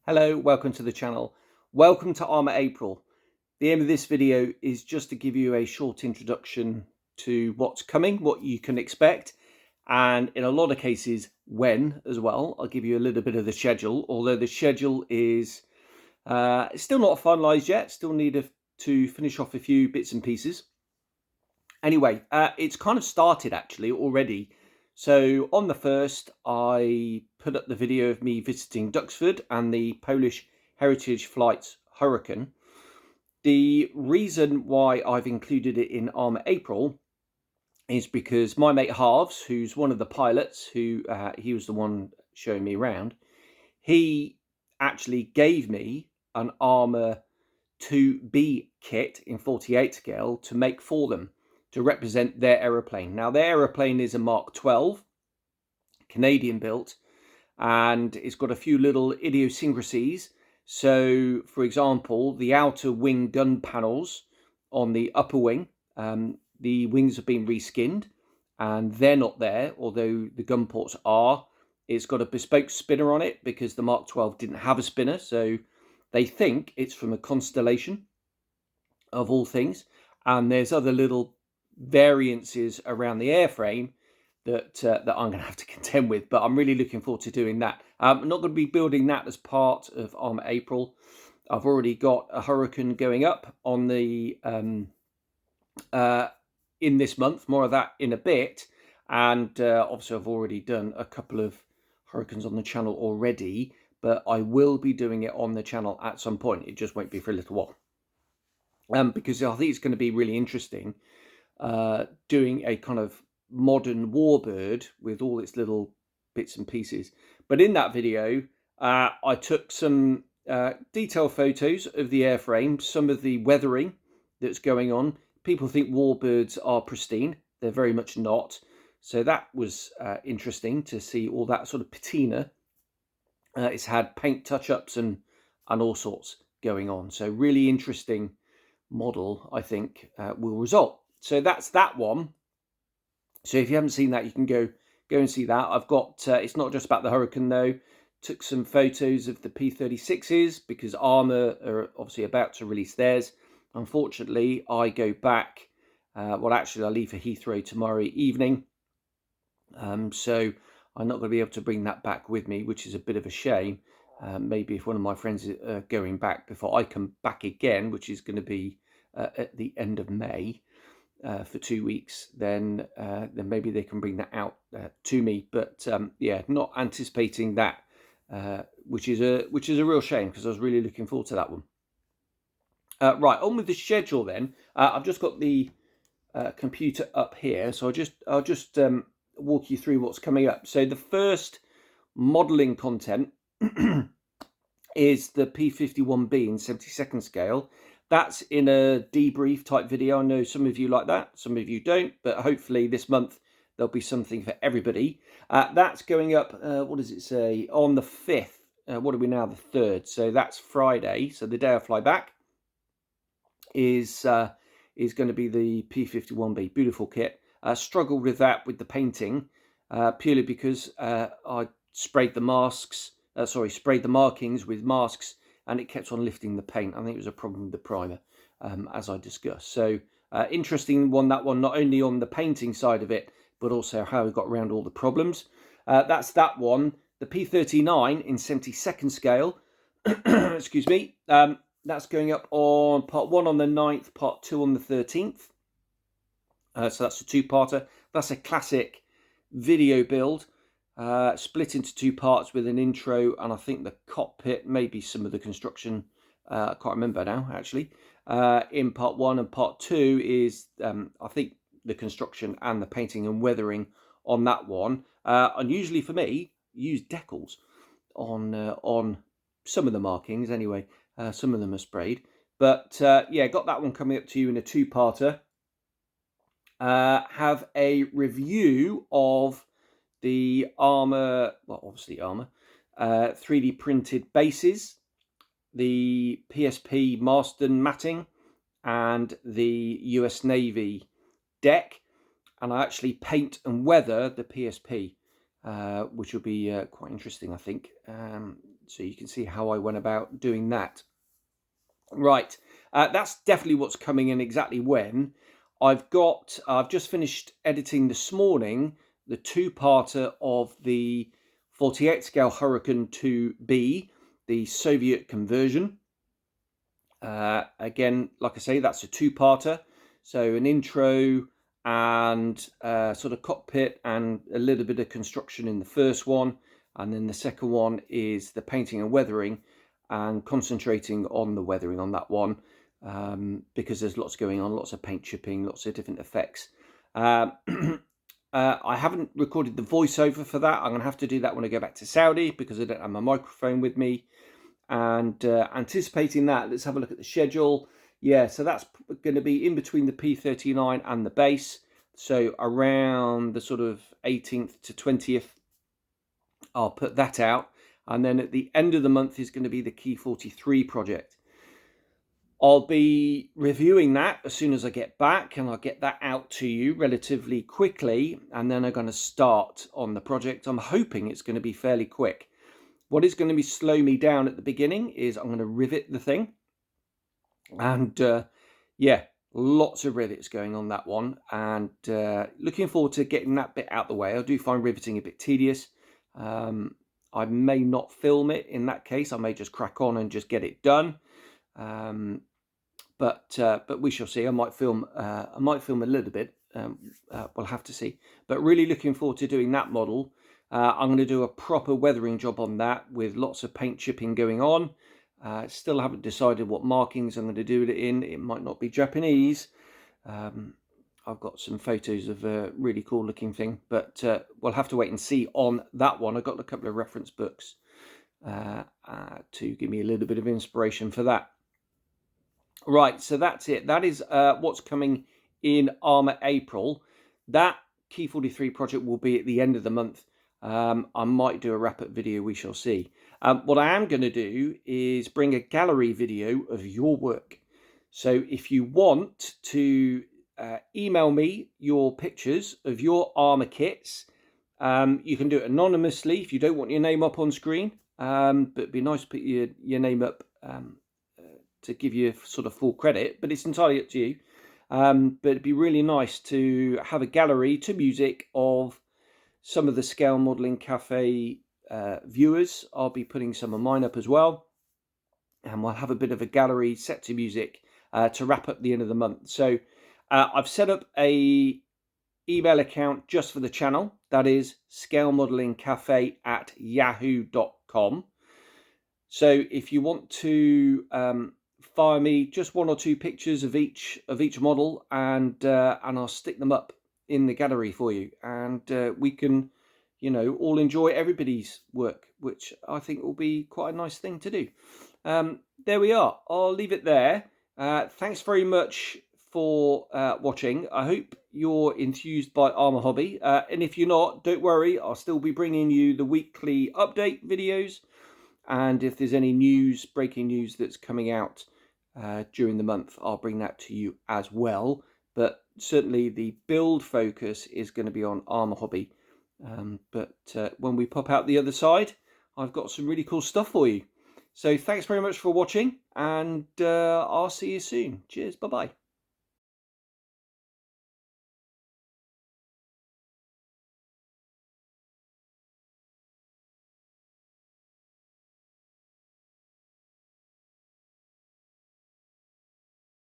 Hello, welcome to the channel. Welcome to Arma April. The aim of this video is just to give you a short introduction to what's coming, what you can expect, and in a lot of cases, when as well. I'll give you a little bit of the schedule, although the schedule is still not finalised yet, still need to finish off a few bits and pieces. Anyway, it's kind of started actually already. So on the 1st, I put up the video of me visiting Duxford and the Polish Heritage Flights Hurricane. The reason why I've included it in Arma April is because my mate Harves, who's one of the pilots, he was the one showing me around, he actually gave me an Arma 2B kit in 48 scale to make for them, to represent their aeroplane. Now, their aeroplane is a Mark 12, Canadian built, and it's got a few little idiosyncrasies. So, for example, the outer wing gun panels on the upper wing, the wings have been reskinned, and they're not there, although the gun ports are. It's got a bespoke spinner on it because the Mark 12 didn't have a spinner, so they think it's from a Constellation, of all things. And there's other little variances around the airframe that I'm going to have to contend with, but I'm really looking forward to doing that. I'm not going to be building that as part of Arma April. I've already got a Hurricane going up on the in this month. More of that in a bit, and obviously I've already done a couple of Hurricanes on the channel already, but I will be doing it on the channel at some point. It just won't be for a little while, because I think it's going to be really interesting doing a kind of modern warbird with all its little bits and pieces. But in that video, I took some detailed photos of the airframe, some of the weathering that's going on. People think warbirds are pristine. They're very much not. So that was interesting to see all that sort of patina. It's had paint touch-ups and all sorts going on. So really interesting model, I think, will result. So that's that one. So if you haven't seen that, you can go and see that. I've got, it's not just about the Hurricane though. Took some photos of the P-36s because Arma are obviously about to release theirs. Unfortunately, I go back, well actually I leave for Heathrow tomorrow evening. So I'm not going to be able to bring that back with me, which is a bit of a shame. Maybe if one of my friends is going back before I come back again, which is going to be at the end of May, for 2 weeks, then maybe they can bring that out to me. But yeah, not anticipating that, which is a real shame because I was really looking forward to that one. Right, on with the schedule then. I've just got the computer up here, so I'll just walk you through what's coming up. So the first modelling content is the P51B in 72nd scale. That's in a debrief type video. I know some of you like that, some of you don't, but hopefully this month there'll be something for everybody. That's going up, what does it say, on the 5th. What are we now, the 3rd? So that's Friday. So the day I fly back is going to be the P51B. Beautiful kit. Struggled with that with the painting, purely because I sprayed the markings with masks, and it kept on lifting the paint. I think it was a problem with the primer, as I discussed. So interesting one, that one, not only on the painting side of it, but also how we got around all the problems. That's that one. The P39 in 72nd scale, excuse me, that's going up on part 1 on the 9th, part 2 on the 13th. So that's a two-parter. That's a classic video build. Split into 2 parts with an intro and I think the cockpit, maybe some of the construction, I can't remember now actually, in part 1, and part 2 is I think the construction and the painting and weathering on that one. Unusually for me, use decals on some of the markings anyway. Some of them are sprayed, but yeah, got that one coming up to you in a 2-parter. Have a review of the Arma, well, obviously Arma, 3D printed bases, the PSP Marston matting, and the US Navy deck. And I actually paint and weather the PSP, which will be quite interesting, I think. So you can see how I went about doing that. Right, that's definitely what's coming in. Exactly when. I've just finished editing this morning the two-parter of the 48 scale Hurricane 2B, the Soviet conversion. Again, like I say, that's a two-parter. So an intro and sort of cockpit and a little bit of construction in the first one. And then the second one is the painting and weathering, and concentrating on the weathering on that one, because there's lots going on, lots of paint chipping, lots of different effects. I haven't recorded the voiceover for that. I'm going to have to do that when I go back to Saudi, because I don't have my microphone with me. And anticipating that, let's have a look at the schedule. Yeah, so that's going to be in between the P39 and the base. So around the sort of 18th to 20th, I'll put that out. And then at the end of the month is going to be the Key 43 project. I'll be reviewing that as soon as I get back, and I'll get that out to you relatively quickly. And then I'm going to start on the project. I'm hoping it's going to be fairly quick. What is going to slow me down at the beginning is I'm going to rivet the thing. And yeah, lots of rivets going on that one. And looking forward to getting that bit out the way. I do find riveting a bit tedious. I may not film it in that case. I may just crack on and just get it done. But we shall see. I might film a little bit. We'll have to see. But really looking forward to doing that model. I'm going to do a proper weathering job on that with lots of paint chipping going on. Still haven't decided what markings I'm going to do it in. It might not be Japanese. I've got some photos of a really cool looking thing, but we'll have to wait and see on that one. I've got a couple of reference books to give me a little bit of inspiration for that. Right, so that's it. That is what's coming in Arma April. That Key 43 project will be at the end of the month. I might do a wrap-up video, we shall see. What I am going to do is bring a gallery video of your work. So if you want to email me your pictures of your Arma kits, you can do it anonymously if you don't want your name up on screen. But it'd be nice to put your name up to give you sort of full credit, but it's entirely up to you. But it'd be really nice to have a gallery to music of some of the Scale Modelling Cafe viewers. I'll be putting some of mine up as well, and we'll have a bit of a gallery set to music to wrap up the end of the month. So I've set up a email account just for the channel. That is scalemodellingcafe@yahoo.com. So if you want to fire me just one or two pictures of each model, and I'll stick them up in the gallery for you, and we can, all enjoy everybody's work, which I think will be quite a nice thing to do. There we are. I'll leave it there. Thanks very much for watching. I hope you're enthused by Arma Hobby, and if you're not, don't worry, I'll still be bringing you the weekly update videos, and if there's any breaking news that's coming out during the month, I'll bring that to you as well. But certainly the build focus is going to be on Arma Hobby. But when we pop out the other side, I've got some really cool stuff for you. So thanks very much for watching, and I'll see you soon. Cheers. Bye-bye.